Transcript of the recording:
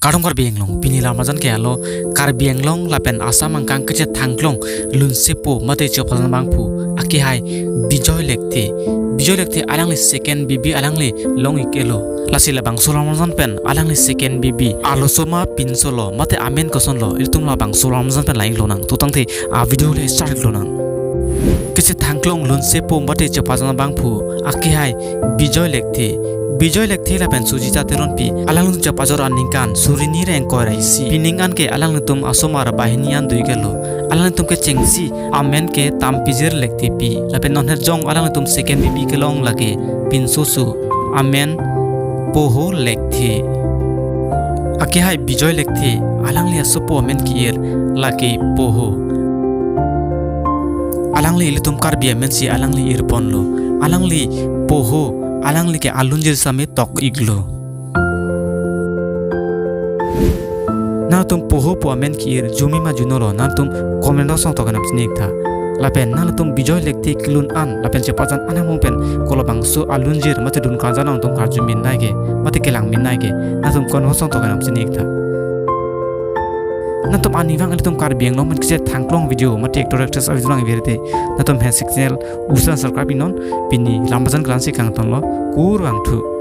Kadong Karbi Anglong, Pinila Mazan Kialo, Karbi Anglong, Lapen Asam and Kankacha Tanglong, Lunsepo, Mate Chopalan Bangpu, Akihai, Bijoy Lekte, Alangli second BB Alangli, Long Ikelo, Lasila Bang Solamazan Pen, Alangli second BB, Alosoma Pinsolo, Mate Amen Kosonlo, Iltumla Bang Solamazan Pen Lang Lonang, Tutangte, a video started Lonang. Kiche Tanglong, Lunsepo, Mate Chopalan Bangpu, Akihai, Bijoy Lekte Lapen Sujita Teronpi, Alang Japazor Aninkan, Surini Renkoraisi, Piningan ke Alang Tum Asomar Bahinian Duigelo, Alang Tum ke Chengsi, Amen ke Tampizir Lekte Pi, Lapen non Jong Alang Tum second bibi ke long lage, Pinsusu, Amen Poho Lekte. Akihai Bijoy Lekte, Alang Lia Sopo Amen Kier, Lake Poho. Alang li ilitum Karbi Amensi Alang li Irponlo, Alang li Poho. Alang like alunjir same tok iglo. Na tum poho po amen kiir jumi ma junoro na tum komendo song tokanam snik tha. Lapen na tum bijoy lekti kilun an lapen cepasan anamong pen kolobang su alunjir mate dun kanjana tum karju min naige mate kelang min naige na tum kon hosong tokanam snik tha. Na tum anivang alitum Karbi Anglong man kise thangklong video mate actor actress avidlang verite na tum hensik channel usan subscribe non pini lambazan klansi kang tonlo kurang thu.